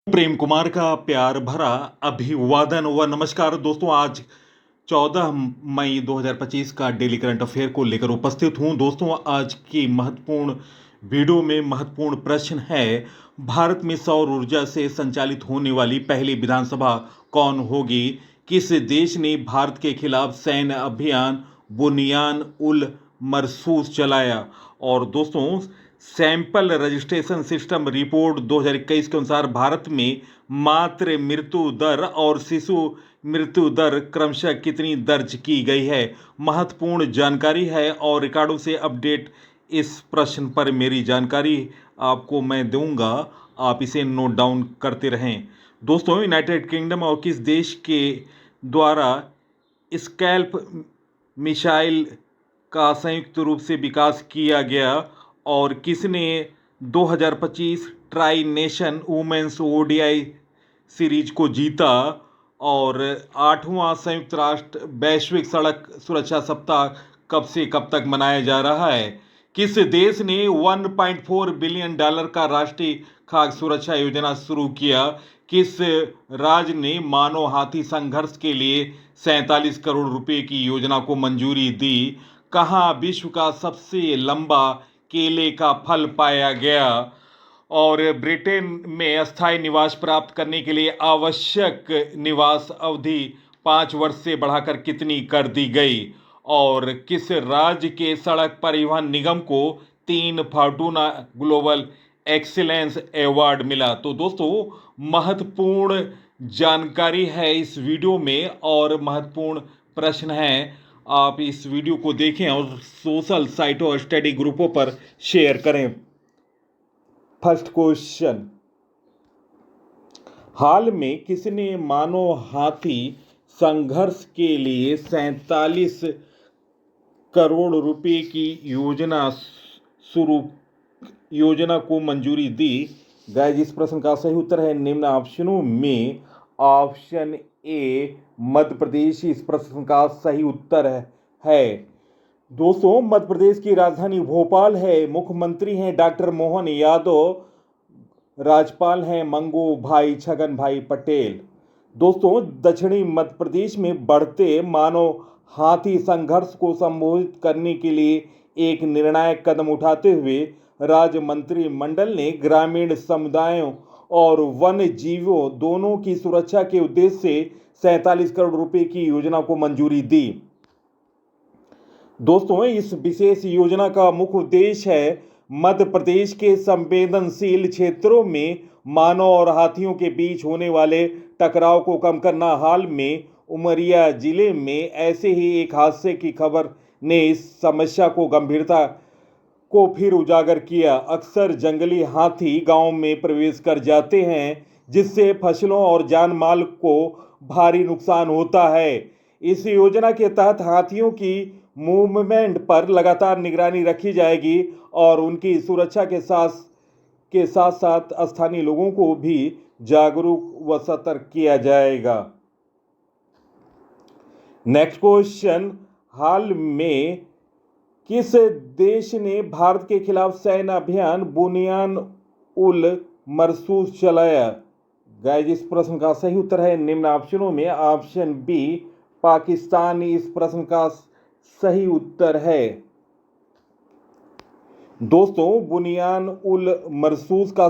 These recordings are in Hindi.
प्रेम कुमार का प्यार भरा अभिवादन व नमस्कार दोस्तों। आज 14 मई 2025 का डेली करंट अफेयर को लेकर उपस्थित हूं। दोस्तों, आज की महत्वपूर्ण वीडियो में महत्वपूर्ण प्रश्न है, भारत में सौर ऊर्जा से संचालित होने वाली पहली विधानसभा कौन होगी? किस देश ने भारत के खिलाफ सैन्य अभियान बुनियान उल मरसूस चलाया? और दोस्तों, सैंपल रजिस्ट्रेशन सिस्टम रिपोर्ट 2021 के अनुसार भारत में मातृ मृत्यु दर और शिशु मृत्यु दर क्रमशः कितनी दर्ज की गई है? महत्वपूर्ण जानकारी है और रिकॉर्डों से अपडेट इस प्रश्न पर मेरी जानकारी आपको मैं दूंगा, आप इसे नोट डाउन करते रहें। दोस्तों, यूनाइटेड किंगडम और किस देश के द्वारा स्कैल्प मिसाइल का संयुक्त रूप से विकास किया गया और किसने 2025 tri nation women's ODI series को जीता? और 8वां संयुक्त राष्ट्र वैश्विक सड़क सुरक्षा सप्ताह कब से कब तक मनाया जा रहा है? किस देश ने 1.4 बिलियन डॉलर का राष्ट्रीय खाद्य सुरक्षा योजना शुरू किया? किस राज्य ने मानव हाथी संघर्ष के लिए 47 करोड़ रुपए की योजना को मंजूरी दी? कहाँ विश्व का सबसे लंबा केले का फल पाया गया? और ब्रिटेन में अस्थायी निवास प्राप्त करने के लिए आवश्यक निवास अवधि 5 वर्ष से बढ़ाकर कितनी कर दी गई? और किस राज्य के सड़क परिवहन निगम को 3 फॉर्टूना ग्लोबल एक्सीलेंस अवार्ड मिला? तो दोस्तों, महत्वपूर्ण जानकारी है इस वीडियो में और महत्वपूर्ण प्रश्न है। आप इस वीडियो को देखें और सोशल साइटों और स्टडी ग्रुपों पर शेयर करें। फर्स्ट क्वेश्चन, हाल में किसने मानव हाथी संघर्ष के लिए 47 करोड़ रुपए की योजना को मंजूरी दी? गाइस, इस प्रश्न का सही उत्तर है निम्न ऑप्शनों में ऑप्शन ए मध्य प्रदेश इस प्रश्न का सही उत्तर है। दोस्तों, मध्य प्रदेश की राजधानी भोपाल है। मुख्यमंत्री हैं डॉक्टर मोहन यादव, राज्यपाल हैं मंगू भाई छगन भाई पटेल। दोस्तों, दक्षिणी मध्य प्रदेश में बढ़ते मानव हाथी संघर्ष को संबोधित करने के लिए एक निर्णायक कदम उठाते हुए राज्य मंत्रिमंडल ने ग्रामीण समुदायों और वन्य जीवों दोनों की सुरक्षा के उद्देश्य से 47 करोड़ रुपए की योजना को मंजूरी दी। दोस्तों, इस विशेष योजना का मुख्य उद्देश्य है मध्य प्रदेश के संवेदनशील क्षेत्रों में मानव और हाथियों के बीच होने वाले टकराव को कम करना। हाल में उमरिया जिले में ऐसे ही एक हादसे की खबर ने इस समस्या को गंभीरता को फिर उजागर किया। अक्सर जंगली हाथी गांव में प्रवेश कर जाते हैं, जिससे फसलों और जान माल को भारी नुकसान होता है। इस योजना के तहत हाथियों की मूवमेंट पर लगातार निगरानी रखी जाएगी और उनकी सुरक्षा के साथ साथ स्थानीय लोगों को भी जागरूक व सतर्क किया जाएगा। नेक्स्ट क्वेश्चन, हाल में किस देश ने भारत के खिलाफ सैन्य अभियान बुनियान उल मरसूस चलाया? गाइस, इस प्रश्न का सही उत्तर है निम्न ऑप्शनों में ऑप्शन बी पाकिस्तान इस प्रश्न का सही उत्तर है। दोस्तों, बुनियान उल मरसूस का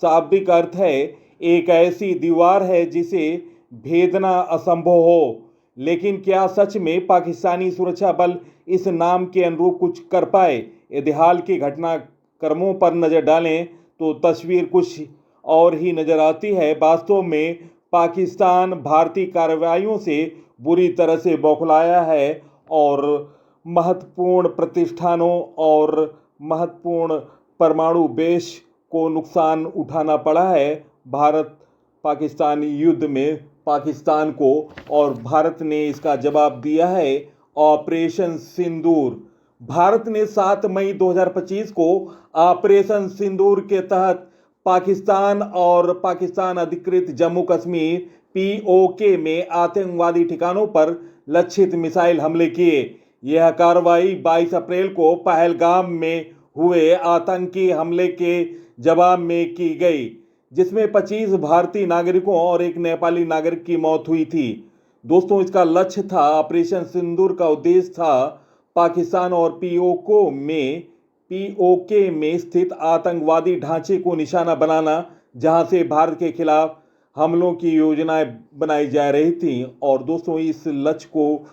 शाब्दिक अर्थ है एक ऐसी दीवार है जिसे भेदना असंभव हो। लेकिन क्या सच में पाकिस्तानी सुरक्षा बल इस नाम के अनुरूप कुछ कर पाए? यदि हाल के घटनाक्रमों पर नजर डालें तो तस्वीर कुछ और ही नजर आती है। वास्तव में पाकिस्तान भारतीय कार्रवाइयों से बुरी तरह से बौखलाया है और महत्वपूर्ण प्रतिष्ठानों और महत्वपूर्ण परमाणु बेस को नुकसान उठाना पड़ा है। भारत पाकिस्तान युद्ध में पाकिस्तान को, और भारत ने इसका जवाब दिया है ऑपरेशन सिंदूर। भारत ने 7 मई 2025 को ऑपरेशन सिंदूर के तहत पाकिस्तान और पाकिस्तान अधिकृत जम्मू कश्मीर पीओके में आतंकवादी ठिकानों पर लक्षित मिसाइल हमले किए। यह कार्रवाई 22 अप्रैल को पहलगाम में हुए आतंकी हमले के जवाब में की गई, जिसमें 25 भारतीय नागरिकों और एक नेपाली नागरिक की मौत हुई थी। दोस्तों, इसका लक्ष्य था ऑपरेशन सिंदूर का उद्देश्य था पाकिस्तान और पीओके में स्थित आतंकवादी ढांचे को निशाना बनाना, जहां से भारत के खिलाफ हमलों की योजनाएं बनाई जा रही थी। और दोस्तों, इस लक्ष्य को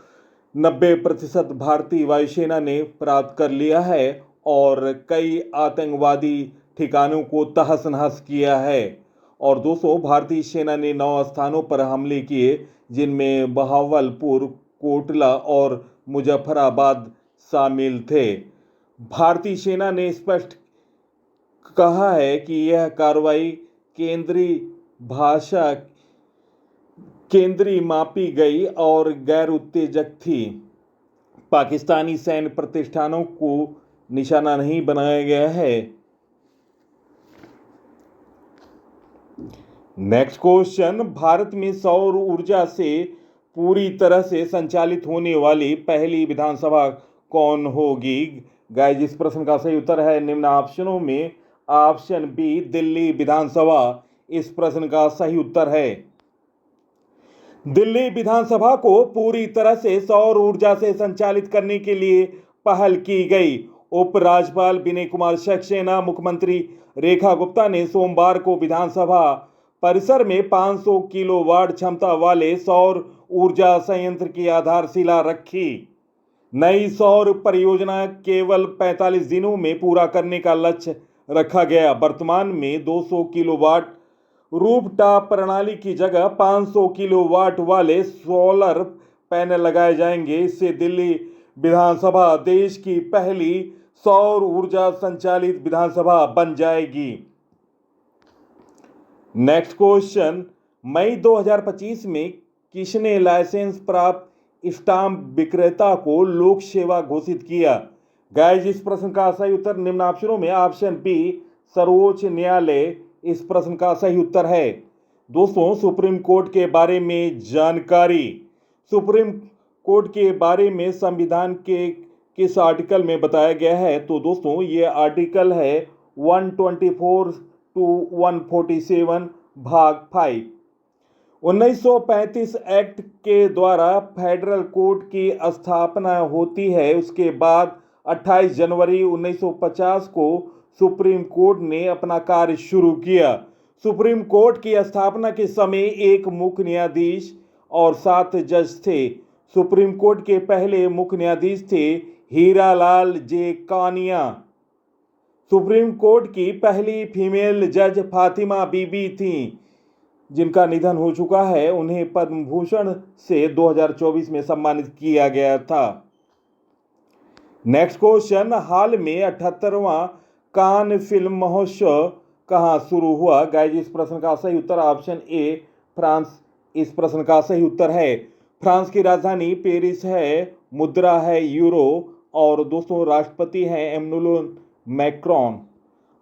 90% भारतीय वायुसेना ने प्राप्त कर लिया है और कई आतंकवादी ठिकानों को तहस नहस किया है। और दोस्तों, भारतीय सेना ने 9 स्थानों पर हमले किए, जिनमें बहावलपुर, कोटला और मुजफ्फराबाद शामिल थे। भारतीय सेना ने स्पष्ट कहा है कि यह कार्रवाई केंद्रीय मापी गई और गैर उत्तेजक थी। पाकिस्तानी सैन्य प्रतिष्ठानों को निशाना नहीं बनाया गया है। नेक्स्ट क्वेश्चन, भारत में सौर ऊर्जा से पूरी तरह से संचालित होने वाली पहली विधानसभा कौन होगी? गाइस, इस प्रश्न का सही उत्तर है निम्न ऑप्शनों में ऑप्शन बी, दिल्ली विधानसभा इस प्रश्न का सही उत्तर है। दिल्ली विधानसभा को पूरी तरह से सौर ऊर्जा से संचालित करने के लिए पहल की गई। उपराज्यपाल विनय कुमार सक्सेना, मुख्यमंत्री रेखा गुप्ता ने सोमवार को विधानसभा परिसर में 500 किलोवाट क्षमता वाले सौर ऊर्जा संयंत्र की आधारशिला रखी। नई सौर परियोजना केवल 45 दिनों में पूरा करने का लक्ष्य रखा गया। वर्तमान में 200 किलोवाट रूफटॉप प्रणाली की जगह 500 किलोवाट वाले सोलर पैनल लगाए जाएंगे। इससे दिल्ली विधानसभा देश की पहली सौर ऊर्जा संचालित विधानसभा बन जाएगी। नेक्स्ट क्वेश्चन, मई 2025 में किसने लाइसेंस प्राप्त स्टाम्प विक्रेता को लोक सेवा घोषित किया? गाइस, इस प्रश्न का सही उत्तर निम्न ऑप्शनों में ऑप्शन बी, सर्वोच्च न्यायालय इस प्रश्न का सही उत्तर है। दोस्तों, सुप्रीम कोर्ट के बारे में जानकारी। सुप्रीम कोर्ट के बारे में संविधान के किस आर्टिकल में बताया गया है? तो दोस्तों, ये आर्टिकल है 124 to 147 भाग 5। 1935 एक्ट के द्वारा फेडरल कोर्ट की स्थापना होती है। उसके बाद 28 जनवरी 1950 को सुप्रीम कोर्ट ने अपना कार्य शुरू किया। सुप्रीम कोर्ट की स्थापना के समय एक मुख्य न्यायाधीश और 7 जज थे। सुप्रीम कोर्ट के पहले मुख्य न्यायाधीश थे हीरालाल जे कानिया। सुप्रीम कोर्ट की पहली फीमेल जज फातिमा बीबी थीं, जिनका निधन हो चुका है। उन्हें पद्म भूषण से 2024 में सम्मानित किया गया था। नेक्स्ट क्वेश्चन, हाल में 78वां कान फिल्म महोत्सव कहां शुरू हुआ? गाइस, इस प्रश्न का सही उत्तर ऑप्शन ए, फ्रांस इस प्रश्न का सही उत्तर है। फ्रांस की राजधानी पेरिस है, मुद्रा है यूरो और दोस्तों राष्ट्रपति हैं एमनुएल मैक्रोन।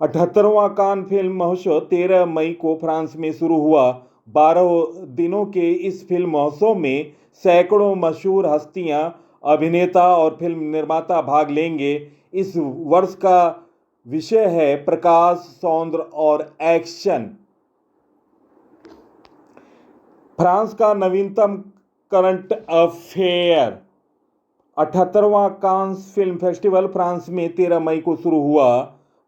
78वां कान फिल्म महोत्सव 13 मई को फ्रांस में शुरू हुआ। 12 दिनों के इस फिल्म महोत्सव में सैकड़ों मशहूर हस्तियां, अभिनेता और फिल्म निर्माता भाग लेंगे। इस वर्ष का विषय है प्रकाश, सौंदर्य और एक्शन। फ्रांस का नवीनतम करंट अफेयर। 78वां कांस फिल्म फेस्टिवल फ्रांस में 13 मई को शुरू हुआ।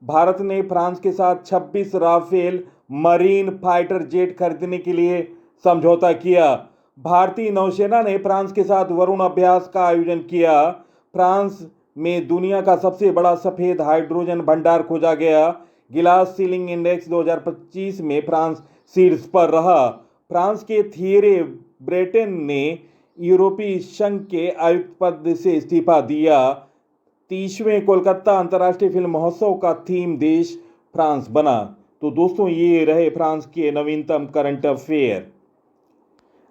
भारत ने फ्रांस के साथ 26 राफेल मरीन फाइटर जेट खरीदने के लिए समझौता किया। भारतीय नौसेना ने फ्रांस के साथ वरुण अभ्यास का आयोजन किया। फ्रांस में दुनिया का सबसे बड़ा सफेद हाइड्रोजन भंडार खोजा गया। गिलास सीलिंग इंडेक्स 2025 में फ्रांस शीर्ष पर रहा। फ्रांस के थियरे ब्रेटन ने यूरोपीय संघ के आयुक्त पद से इस्तीफा दिया। 30वें कोलकाता अंतर्राष्ट्रीय फिल्म महोत्सव का थीम देश फ्रांस बना। तो दोस्तों, ये रहे फ्रांस के नवीनतम करंट अफेयर।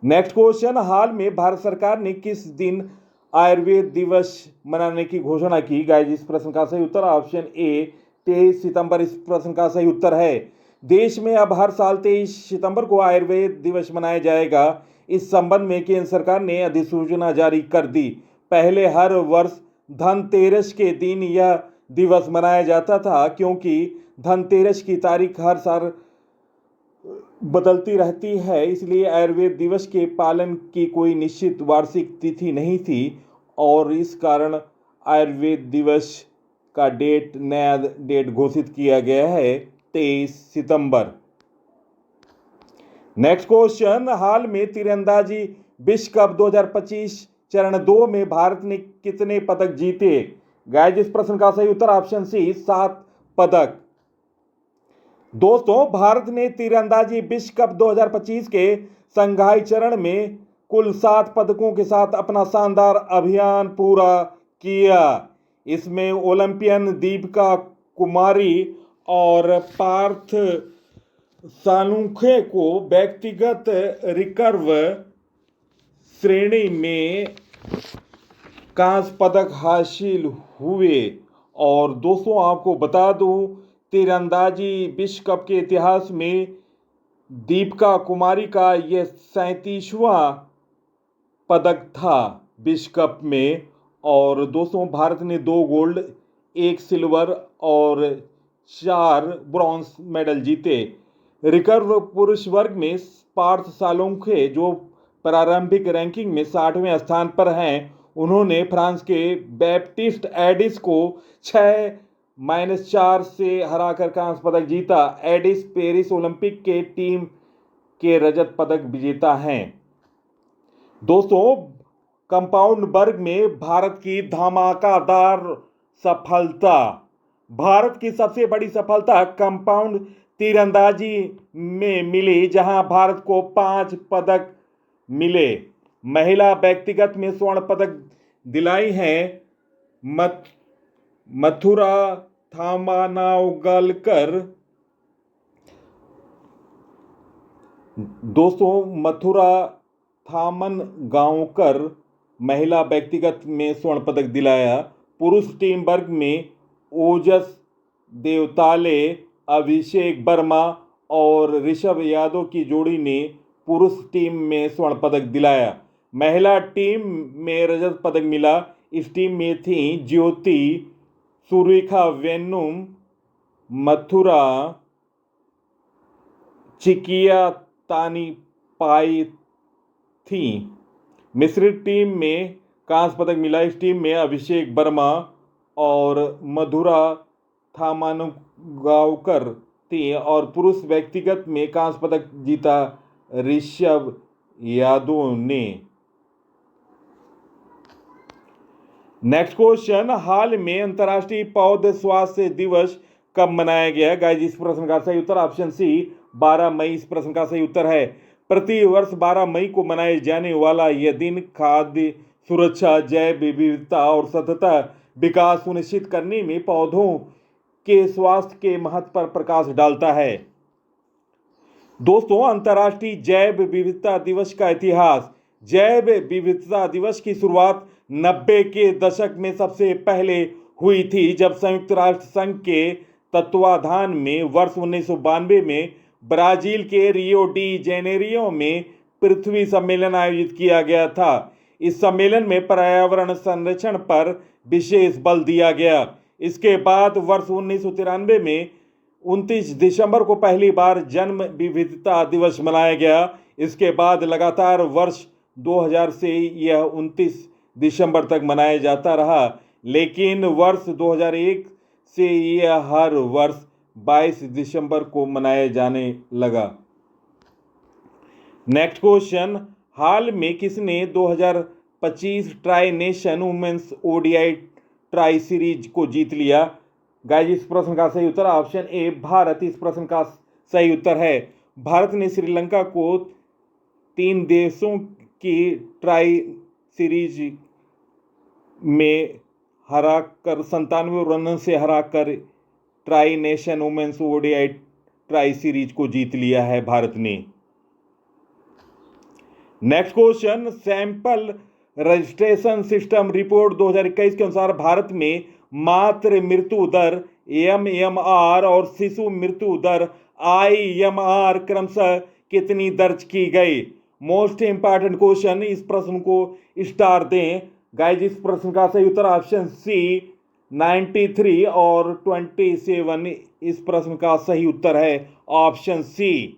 नेक्स्ट क्वेश्चन, हाल में भारत सरकार ने किस दिन आयुर्वेद दिवस मनाने की घोषणा की? गाइस, इस प्रश्न का सही उत्तर ऑप्शन ए, 23 सितंबर इस प्रश्न का सही उत्तर है। देश में अब हर साल 23 सितंबर को आयुर्वेद दिवस मनाया जाएगा। इस संबंध में केंद्र सरकार ने अधिसूचना जारी कर दी। पहले हर वर्ष धनतेरस के दिन यह दिवस मनाया जाता था, क्योंकि धनतेरस की तारीख हर साल बदलती रहती है, इसलिए आयुर्वेद दिवस के पालन की कोई निश्चित वार्षिक तिथि नहीं थी और इस कारण आयुर्वेद दिवस का नया डेट घोषित किया गया है 23 सितंबर। नेक्स्ट क्वेश्चन, हाल में तीरंदाजी विश्व कप 2025 चरण 2 में भारत ने कितने पदक जीते? गाइस, इस प्रश्न का सही उत्तर ऑप्शन सी 7 पदक। दोस्तों, भारत ने तीरंदाजी विश्व कप 2025 के संघाई चरण में कुल 7 पदकों के साथ अपना शानदार अभियान पूरा किया। इसमें ओलंपियन दीपिका कुमारी और पार्थ सालुंखे को व्यक्तिगत रिकर्व श्रेणी में कांस्य पदक हासिल हुए। और दोस्तों, आपको बता दूं, तीरंदाजी विश्व कप के इतिहास में दीपिका कुमारी का यह 37वां पदक था विश्व कप में। और दोस्तों, भारत ने 2 गोल्ड, 1 सिल्वर और 4 ब्रॉन्ज मेडल जीते। रिकर्व पुरुष वर्ग में पार्थ सालुंखे, जो प्रारंभिक रैंकिंग में 60वें स्थान पर हैं, उन्होंने फ्रांस के बैप्टिस्ट एडिस को 6-4 से हराकर कांस्य पदक जीता। एडिस पेरिस ओलंपिक के टीम के रजत पदक विजेता हैं। दोस्तों, कंपाउंड वर्ग में भारत की धमाकेदार सफलता। भारत की सबसे बड़ी सफलता कंपाउंड तीरंदाजी में मिली, जहां भारत को 5 पदक मिले। महिला व्यक्तिगत में स्वर्ण पदक दिलाई हैं मथुरा थामानावगलकर। दोस्तों, मथुरा थामनगांवकर महिला व्यक्तिगत में स्वर्ण पदक दिलाया। पुरुष टीम वर्ग में ओजस देवताले, अभिषेक वर्मा और ऋषभ यादव की जोड़ी ने पुरुष टीम में स्वर्ण पदक दिलाया। महिला टीम में रजत पदक मिला। इस टीम में थी ज्योति, सुरेखा वेन्नुम, मथुरा चिकिया तानी पाई थी। मिश्रित टीम में कांस्य पदक मिला। इस टीम में अभिषेक वर्मा और मधुरा थामानुगावकर थी। और पुरुष व्यक्तिगत में कांस्य पदक जीता ऋषभ यादव ने। नेक्स्ट क्वेश्चन, हाल में अंतर्राष्ट्रीय पौध स्वास्थ्य दिवस कब मनाया गया? गाइस, इस प्रश्न का सही उत्तर ऑप्शन सी 12 मई इस प्रश्न का सही उत्तर है। प्रति वर्ष 12 मई को मनाए जाने वाला यह दिन खाद्य सुरक्षा, जैव विविधता और सतत विकास सुनिश्चित करने में पौधों के स्वास्थ्य के महत्व पर प्रकाश डालता है। दोस्तों, अंतर्राष्ट्रीय जैव विविधता दिवस का इतिहास। जैव विविधता दिवस की शुरुआत 90 के दशक में सबसे पहले हुई थी, जब संयुक्त राष्ट्र संघ के तत्वाधान में वर्ष 1992 में ब्राजील के रियो डी जेनेरियो में पृथ्वी सम्मेलन आयोजित किया गया था। इस सम्मेलन में पर्यावरण संरक्षण पर विशेष बल दिया गया। इसके बाद वर्ष 1993 में 29 दिसंबर को पहली बार जन्म विविधता दिवस मनाया गया। इसके बाद लगातार वर्ष 2000 से यह 29 दिसंबर तक मनाया जाता रहा, लेकिन वर्ष 2001 से यह हर वर्ष 22 दिसंबर को मनाया जाने लगा। नेक्स्ट क्वेश्चन, हाल में किसने 2025 tri nation women's ODI tri series को जीत लिया? गाइस, इस प्रश्न का सही उत्तर ऑप्शन ए भारत इस प्रश्न का सही उत्तर है। भारत ने श्रीलंका को 3 देशों की ट्राई सीरीज में हराकर 97 रन से हराकर tri nation women's ODI tri series को जीत लिया है भारत ने। Next question, sample registration system report 2021 के अनुसार भारत में मातृ मृत्यु दर एमएमआर और शिशु मृत्यु दर आईएमआर क्रमशः कितनी दर्ज की गई? मोस्ट इंपॉर्टेंट क्वेश्चन, इस प्रश्न को स्टार दें। गाइस, इस प्रश्न का सही उत्तर ऑप्शन सी 93 और 27 इस प्रश्न का सही उत्तर है ऑप्शन सी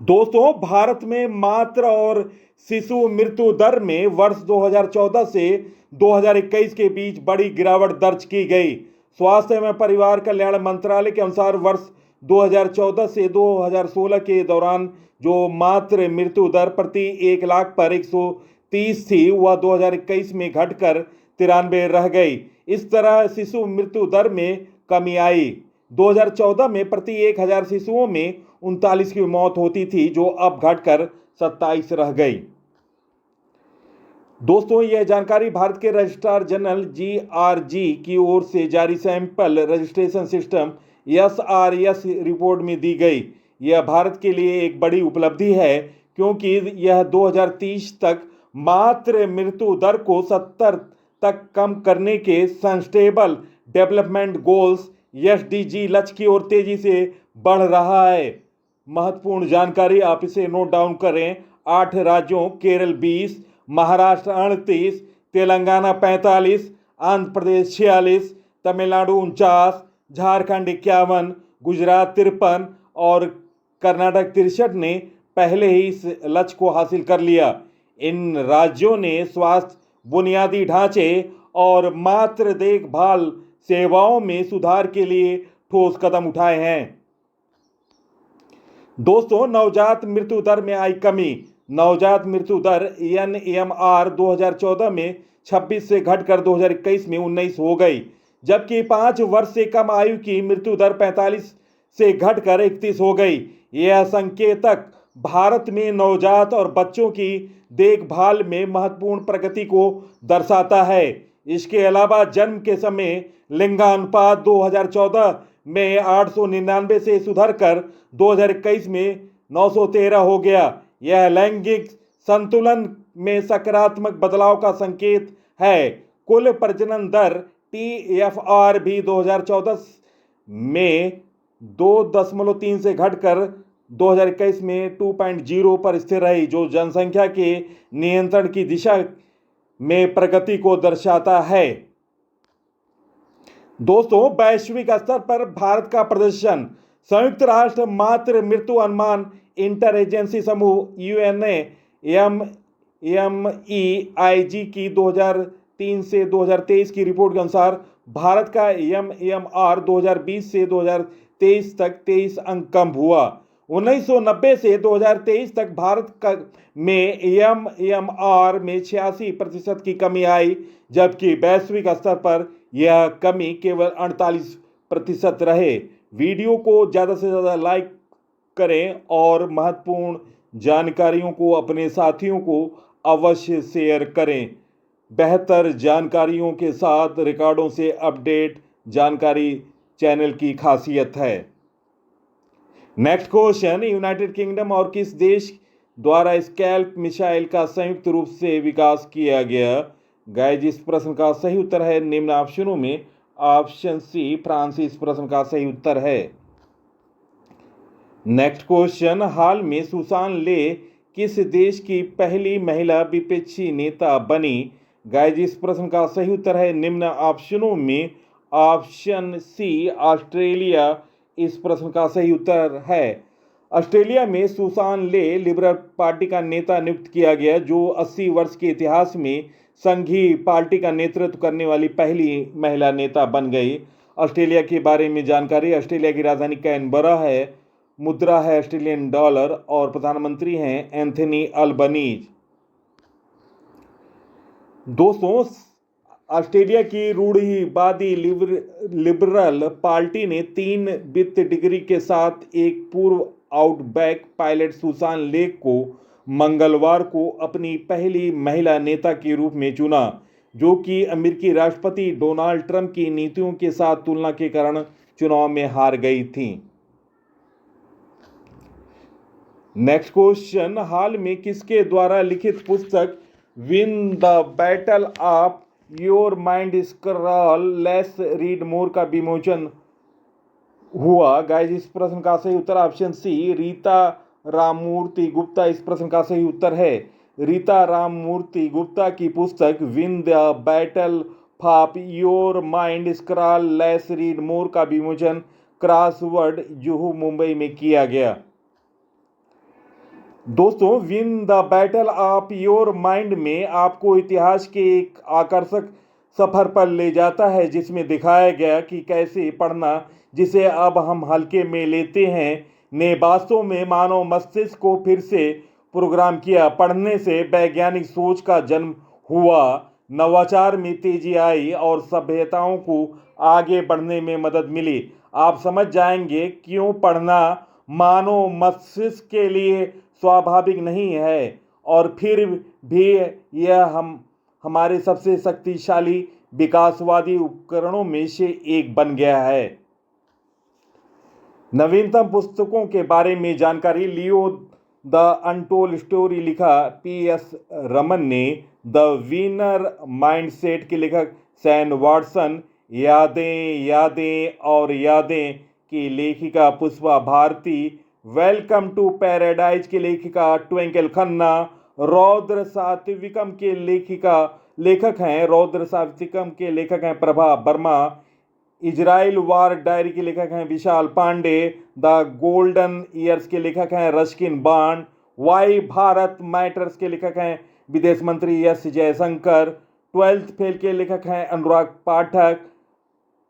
दोस्तों, भारत में मातृ और शिशु मृत्यु दर में वर्ष 2014 से 2021 के बीच बड़ी गिरावट दर्ज की गई। स्वास्थ्य एवं परिवार कल्याण मंत्रालय के अनुसार वर्ष 2014 से 2016 के दौरान जो मातृ मृत्यु दर प्रति 1 लाख पर 130 थी, वह 2021 में घटकर 93 रह गई। इस तरह शिशु मृत्यु दर में कमी आई। 2014 में प्रति 1000 शिशुओं में 39 की मौत होती थी, जो अब घटकर 27 रह गई। दोस्तों, यह जानकारी भारत के रजिस्ट्रार जनरल जीआरजी की ओर से जारी sample registration system SRS report में दी गई। यह भारत के लिए एक बड़ी उपलब्धि है, क्योंकि यह 2030 तक मातृ मृत्यु दर को 70 तक कम करने के सस्टेनेबल डेवलपमेंट गोल्स एसडीजी लक्ष्य की ओर तेजी से बढ़ रहा है। महत्वपूर्ण जानकारी, आप इसे नोट डाउन करें। 8 राज्यों केरल 20, महाराष्ट्र 38, तेलंगाना 45, आंध्र प्रदेश 46, तमिलनाडु 49, झारखंड 51, गुजरात 53 और कर्नाटक 63 ने पहले ही इस लक्ष्य को हासिल कर लिया। इन राज्यों ने स्वास्थ्य बुनियादी ढांचे और मातृ देखभाल सेवाओं में सुधार के लिए ठोस कदम उठाए हैं। दोस्तों, नवजात मृत्यु दर में आई कमी। नवजात मृत्यु दर एनएमआर 2014 में 26 से घटकर 2021 में 19 हो गई, जबकि 5 वर्ष से कम आयु की मृत्यु दर 45 से घटकर 31 हो गई। यह संकेतक भारत में नवजात और बच्चों की देखभाल में महत्वपूर्ण प्रगति को दर्शाता है। इसके अलावा जन्म के समय लिंगानुपात 2014 में 899 से सुधरकर 2021 में 913 हो गया। यह लैंगिक संतुलन में सकारात्मक बदलाव का संकेत है। कुल प्रजनन दर टीएफआर भी 2014 में 2.3 से घटकर 2021 में 2.0 पर स्थिर रही, जो जनसंख्या के नियंत्रण की दिशा में प्रगति को दर्शाता है। दोस्तों, वैश्विक स्तर पर भारत का प्रदर्शन। संयुक्त राष्ट्र मातृ मृत्यु अनुमान इंटर एजेंसी समूह यूएनएमईआईजी की 2003 से 2023 की रिपोर्ट के अनुसार भारत का एमएमआर 2020 से 2023 तक 23 अंक कम हुआ। 1990 से 2023 तक भारत में एमएमआर में 86% की कमी आई, जबकि वैश्विक स्तर पर यह कमी केवल 48% रहे। वीडियो को ज़्यादा से ज़्यादा लाइक करें और महत्वपूर्ण जानकारियों को अपने साथियों को अवश्य शेयर करें। बेहतर जानकारियों के साथ रिकॉर्डों से अपडेट जानकारी चैनल की खासियत है। नेक्स्ट क्वेश्चन, यूनाइटेड किंगडम और किस देश द्वारा स्कैल्प मिसाइल का संयुक्त रूप से विकास किया गया? गाइस, इस प्रश्न का सही उत्तर है निम्न ऑप्शनों में ऑप्शन सी, फ्रांस इस प्रश्न का सही उत्तर है। नेक्स्ट क्वेश्चन, हाल में सुसान ले किस देश की पहली महिला विपक्षी नेता बनी? गाइस, इस प्रश्न का सही उत्तर है निम्न ऑप्शनों में ऑप्शन सी, ऑस्ट्रेलिया इस प्रश्न का सही उत्तर है। ऑस्ट्रेलिया में सुसान ले लिबरल पार्टी का नेता नियुक्त किया गया, जो 80 वर्ष के इतिहास में संघीय पार्टी का नेतृत्व करने वाली पहली महिला नेता बन गई। ऑस्ट्रेलिया के बारे में जानकारी, ऑस्ट्रेलिया की राजधानी कैनबरा है, मुद्रा है ऑस्ट्रेलियन डॉलर और प्रधानमंत्री हैं एंथनी अल्बनीज। दोस्तों, ऑस्ट्रेलिया की रूढ़िवादी लिबरल पार्टी ने 3 वित्त डिग्री के साथ एक पूर्व आउटबैक पायलट सुसान ले को मंगलवार को अपनी पहली महिला नेता के रूप में चुना, जो कि अमेरिकी राष्ट्रपति डोनाल्ड ट्रंप की नीतियों के साथ तुलना के कारण चुनाव में हार गई थी। नेक्स्ट क्वेश्चन, हाल में किसके द्वारा लिखित पुस्तक win the battle of your mind scroll less read more का विमोचन हुआ? गाइस, इस प्रश्न का सही उत्तर ऑप्शन सी, रीता राममूर्ति गुप्ता इस प्रश्न का सही उत्तर है। रीता राममूर्ति गुप्ता की पुस्तक win the battle of your mind scroll less read more का विमोचन क्रॉसवर्ड जुहू मुंबई में किया गया। दोस्तों, win the battle of your mind में आपको इतिहास के एक आकर्षक सफर पर ले जाता है, जिसमें दिखाया गया कि कैसे पढ़ना, जिसे अब हम हल्के में लेते हैं, ने वास्तव में मानव मस्तिष्क को फिर से प्रोग्राम किया। पढ़ने से वैज्ञानिक सोच का जन्म हुआ, नवाचार में तेजी आई और सभ्यताओं को आगे बढ़ने में मदद मिली। आप समझ जाएंगे क्यों पढ़ना मानव मस्तिष्क के लिए स्वाभाविक नहीं है, और फिर भी यह हमारे सबसे शक्तिशाली विकासवादी उपकरणों में से एक बन गया है। नवीनतम पुस्तकों के बारे में जानकारी। लियो द अनटोल्ड स्टोरी लिखा पी.एस. रमन ने। द विनर माइंडसेट के लेखक सैम वाटसन। यादें यादें और यादें की लेखिका Pushpa Bharti. Welcome to paradise की लेखिका ट्विंकल खन्ना। रौद्र सात्विकम के लेखक हैं Prabha Varma. Israel war diary के लेखक हैं Vishal Pandey. The golden years के लेखक हैं Ruskin Bond. Why Bharat matters के लेखक हैं विदेश मंत्री एस जयशंकर। 12th फेल के लेखक हैं अनुराग पाठक।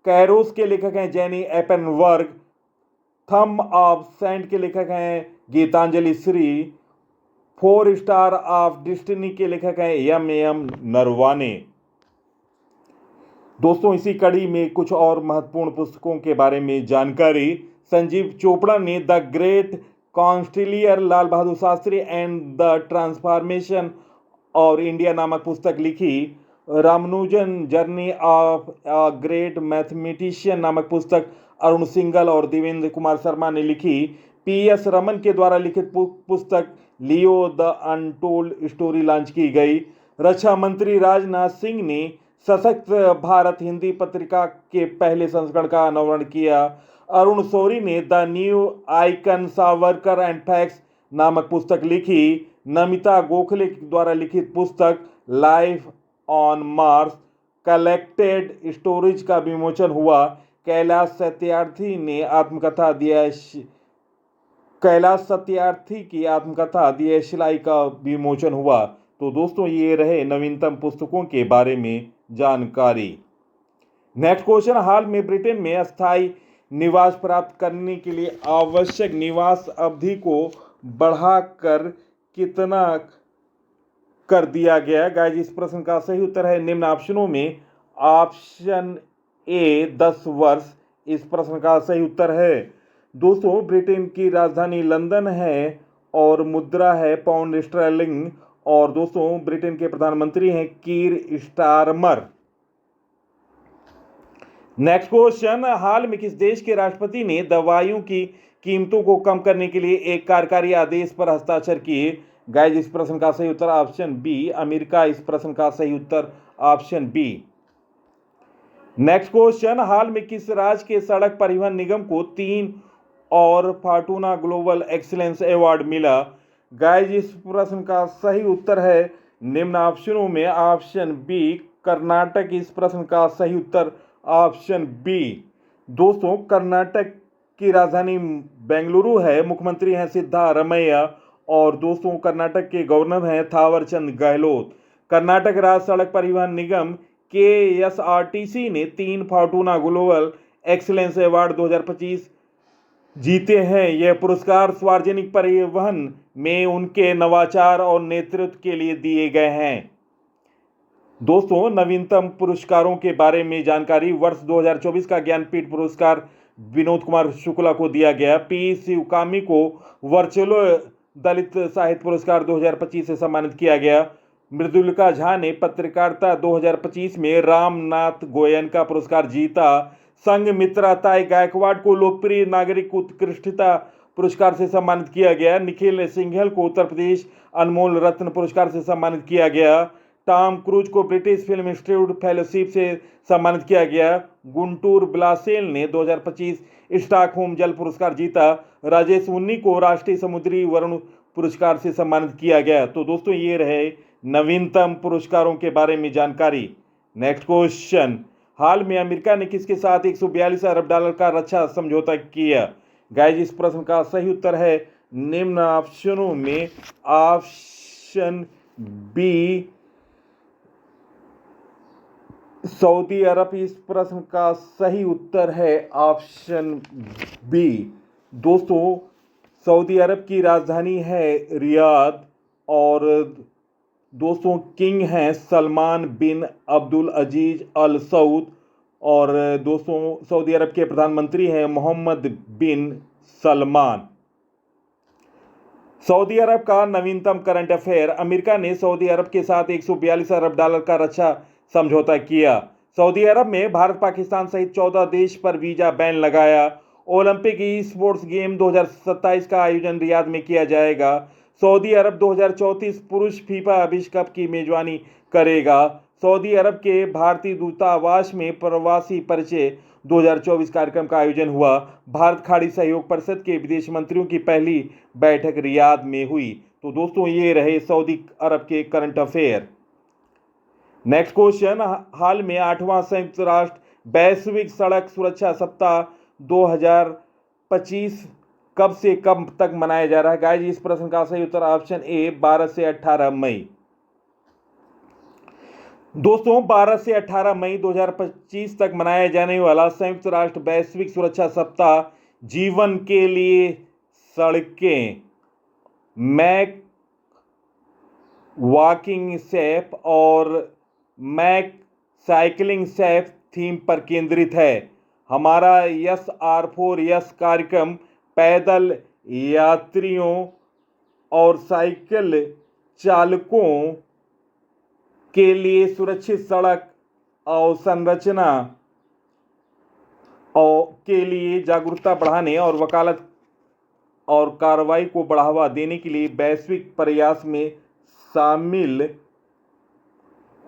कैरोस के लेखक हैं Jenny Erpenbeck. Tomb of sand के लेखक हैं Geetanjali Shree. 4 star of destiny के लेखक हैं एम नरवाने। दोस्तों, इसी कड़ी में कुछ और महत्वपूर्ण पुस्तकों के बारे में जानकारी। संजीव चोपड़ा ने the great conciliator Lal Bahadur Shastri and the transformation और इंडिया नामक पुस्तक लिखी। Ramanujan journey of a great mathematician नामक पुस्तक अरुण सिंघल और देवेंद्र कुमार शर्मा ने लिखी। पी.एस. रमन के द्वारा लिखित पुस्तक Leo the untold story launch की गई। रक्षा मंत्री राजनाथ सिंह ने सशक्त भारत हिंदी पत्रिका के पहले संस्करण का अनावरण किया। अरुण शौरी ने the new icon Savarkar and facts नामक पुस्तक लिखी। नमिता गोखले द्वारा लिखित पुस्तक life on Mars collected stories का विमोचन हुआ। कैलाश सत्यार्थी की आत्मकथा दियशलाई का विमोचन हुआ। तो दोस्तों, ये रहे नवीनतम पुस्तकों के बारे में जानकारी। Next question. हाल में ब्रिटेन में अस्थायी निवास प्राप्त करने के लिए आवश्यक निवास अवधि को बढ़ाकर कितना कर दिया गया? गाइस, इस प्रश्न का सही उत्तर है निम्न ऑप्शनों में ऑप्शन ए 10 वर्ष इस प्रश्न का सही उत्तर है। दोस्तों, ब्रिटेन की राजधानी लंदन है और मुद्रा है पाउंड स्टर्लिंग। और दोस्तों, ब्रिटेन के प्रधानमंत्री हैं कीर स्टारमर। Next question. हाल में किस देश के राष्ट्रपति ने दवाइयों की कीमतों को कम करने के लिए एक कार्यकारी आदेश पर हस्ताक्षर किए? गाइस, इस प्रश्न का सही उत्तर ऑप्शन बी अमेरिका। इस प्रश्न का सही उत्तर ऑप्शन बी। Next question. हाल में किस राज्य के सड़क परिवहन निगम को 3 और फॉर्टूना ग्लोबल एक्सीलेंस अवार्ड मिला? गाइस, इस प्रश्न का सही उत्तर है निम्न ऑप्शनों में ऑप्शन बी कर्नाटक। इस प्रश्न का सही उत्तर ऑप्शन बी। दोस्तों, कर्नाटक की राजधानी बेंगलुरु है। मुख्यमंत्री हैं सिद्धारमैया और दोस्तों कर्नाटक के गवर्नर हैं थावरचंद गहलोत। कर्नाटक राज्य सड़क परिवहन निगम KSRTC ने 3 फॉर्टूना ग्लोबल एक्सीलेंस अवार्ड 2025 जीते हैं। यह पुरस्कार सार्वजनिक परिवहन में उनके नवाचार और नेतृत्व के लिए दिए गए हैं। दोस्तों, नवीनतम पुरस्कारों के बारे में जानकारी। वर्ष 2024 का ज्ञानपीठ पुरस्कार विनोद कुमार शुक्ला को दिया गया। पी शिवकामी को वर्चुअल दलित साहित्य पुरस्कार 2025 से सम्मानित किया गया। मृदुलिका झा ने पत्रकारिता 2025 में रामनाथ गोयनका पुरस्कार जीता। संघमित्रा ताई गायकवाड़ को लोकप्रिय नागरिक उत्कृष्टता पुरस्कार से सम्मानित किया गया। निखिल सिंघल को उत्तर प्रदेश अनमोल रत्न पुरस्कार से सम्मानित किया गया। टॉम क्रूज को ब्रिटिश फिल्म इंस्टीट्यूट फेलोशिप से सम्मानित किया गया। गुंटूर ब्लासेल ने 2025 स्टॉकहोम जल पुरस्कार जीता। राजेश उन्नी को राष्ट्रीय समुद्री वरुण पुरस्कार से सम्मानित किया गया। तो दोस्तों, ये रहे नवीनतम पुरस्कारों के बारे में जानकारी। Next question. हाल में अमेरिका ने किसके साथ $142 अरब का रक्षा समझौता किया? गाइस, इस प्रश्न का सही उत्तर है निम्न ऑप्शनों में ऑप्शन बी सऊदी अरब इस प्रश्न का सही उत्तर है ऑप्शन बी। दोस्तों, सऊदी अरब की राजधानी है रियाद और दोस्तों किंग हैं सलमान बिन अब्दुल अजीज अल सऊद और दोस्तों सऊदी अरब के प्रधानमंत्री हैं मोहम्मद बिन सलमान। सऊदी अरब का नवीनतम करंट अफेयर। अमेरिका ने सऊदी अरब के साथ 142 अरब डॉलर का रक्षा समझौता किया। सऊदी अरब में भारत पाकिस्तान सहित 14 देश पर वीजा बैन लगाया। ओलंपिक ई स्पोर्ट्स गेम 2027 का आयोजन रियाद में किया जाएगा। सऊदी अरब 2034 पुरुष फीफा विश्व कप की मेजबानी करेगा। सऊदी अरब के भारतीय दूतावास में प्रवासी परिचय 2024 कार्यक्रम का आयोजन हुआ। भारत खाड़ी सहयोग परिषद के विदेश मंत्रियों की पहली बैठक रियाद में हुई। तो दोस्तों ये रहे सऊदी अरब के करंट अफेयर। नेक्स्ट क्वेश्चन, हाल में 8वां संयुक्त राष्ट्र वैश्विक सड़क सुरक्षा सप्ताह 2025 कब से कब तक मनाया जा रहा है? गाइस, इस प्रश्न का सही उत्तर ऑप्शन ए 12 से 18 मई। दोस्तों 12 से 18 मई 2025 तक मनाया जाने वाला संयुक्त राष्ट्र वैश्विक सुरक्षा सप्ताह जीवन के लिए सड़कें मैक वॉकिंग सेफ और मैक साइकिलिंग सेफ थीम पर केंद्रित है। हमारा SR4S कार्यक्रम पैदल यात्रियों और साइकिल चालकों के लिए सुरक्षित सड़क अवसंरचना और के लिए जागरूकता बढ़ाने और वकालत और कार्रवाई को बढ़ावा देने के लिए वैश्विक प्रयास में शामिल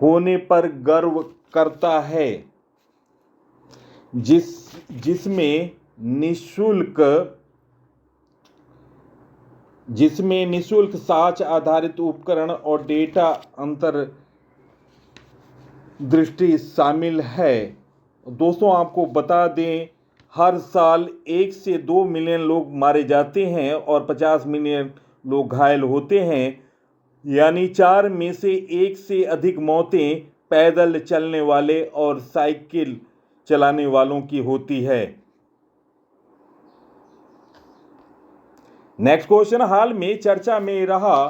होने पर गर्व करता है, जिसमें निःशुल्क साच आधारित उपकरण और डेटा अंतर्दृष्टि शामिल है। दोस्तों आपको बता दें, हर साल 1 से 2 मिलियन लोग मारे जाते हैं और 50 मिलियन लोग घायल होते हैं, यानी 4 में से 1 से अधिक मौतें पैदल चलने वाले और साइकिल चलाने वालों की होती है। नेक्स्ट क्वेश्चन, हाल में चर्चा में रहा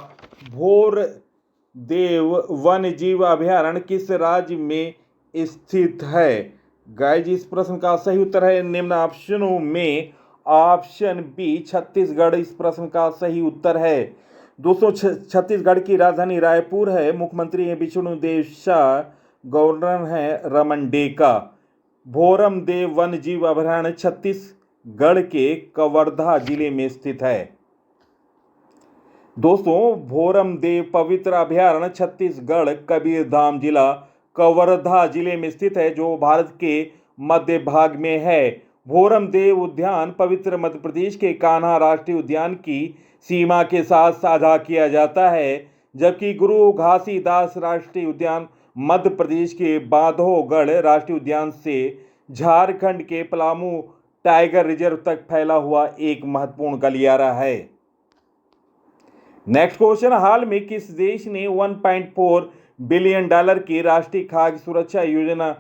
भोरदेव वन्य जीव अभयारण्य किस राज्य में स्थित है? गाइस, इस प्रश्न का सही उत्तर है निम्न ऑप्शनों में ऑप्शन बी छत्तीसगढ़ इस प्रश्न का सही उत्तर है। दोस्तों छत्तीसगढ़ की राजधानी रायपुर है। मुख्यमंत्री हैं विष्णुदेव शाह, गवर्नर हैं रमन डेका। भोरम देव वन्य जीव अभयारण्य छत्तीसगढ़ के कवर्धा जिले में स्थित है। दोस्तों भोरम देव पवित्र अभयारण्य छत्तीसगढ़ कबीरधाम जिला कवर्धा जिले में स्थित है, जो भारत के मध्य भाग में है। भोरम देव उद्यान पवित्र मध्य प्रदेश के कान्हा राष्ट्रीय उद्यान की सीमा के साथ साझा किया जाता है, जबकि गुरु घासीदास राष्ट्रीय उद्यान मध्य प्रदेश के बांधवगढ़ राष्ट्रीय उद्यान से झारखंड के पलामू टाइगर रिजर्व तक फैला हुआ एक महत्वपूर्ण गलियारा है। नेक्स्ट क्वेश्चन, हाल में किस देश ने 1.4 बिलियन डॉलर की राष्ट्रीय खाद्य सुरक्षा योजना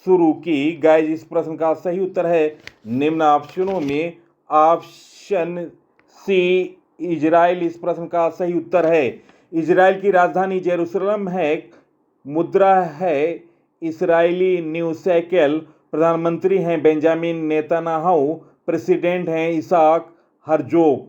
शुरू की? गाइस, इस प्रश्न का सही उत्तर है निम्न ऑप्शनों में ऑप्शन सी इजराइल इस प्रश्न का सही उत्तर है। इजराइल की राजधानी जेरूसलम है। मुद्रा है इजरायली न्यू शेकेल। प्रधानमंत्री हैं बेंजामिन नेतन्याहू। प्रेसिडेंट हैं इसाक हर्जोग।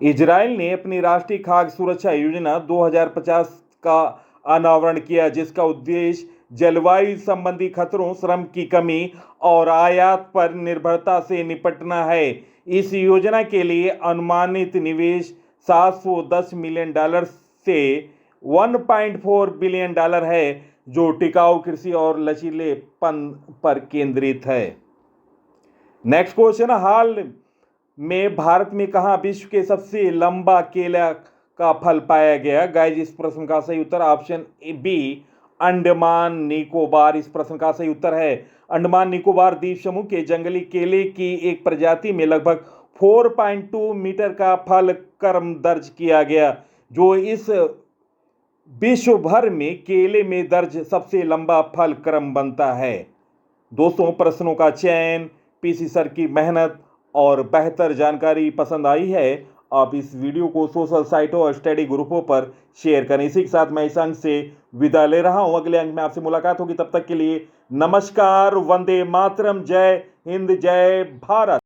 इजराइल ने अपनी राष्ट्रीय खाद्य सुरक्षा योजना 2050 का अनावरण किया, जिसका उद्देश्य जलवायु संबंधी खतरों, श्रम की कमी और आयात पर निर्भरता से निपटना है। इस योजना के लिए अनुमानित निवेश 710 मिलियन डॉलर से 1.4 बिलियन डॉलर है, जो टिकाऊ कृषि और लचीलेपन पर केंद्रित है। नेक्स्ट क्वेश्चन, हाल में भारत में कहां विश्व के सबसे लंबा केला का फल पाया गया? गाइस, इस प्रश्न का सही उत्तर ऑप्शन बी अंडमान निकोबार इस प्रश्न का सही उत्तर है। अंडमान निकोबार द्वीप समूह के जंगली केले की एक प्रजाति में लगभग 4.2 मीटर का फल क्रम दर्ज किया गया, जो इस विश्व भर में केले में दर्ज सबसे लंबा फल क्रम बनता है। दोस्तों, प्रश्नों का चयन, पीसी सर की मेहनत और बेहतर जानकारी पसंद आई है? आप इस वीडियो को सोशल साइटों और स्टडी ग्रुपों पर शेयर करें। इसी के साथ मैं इस अंक से विदा ले रहा हूं। अगले अंक में आपसे मुलाकात होगी। तब तक के लिए नमस्कार, वंदे मातरम, जय हिंद, जय भारत।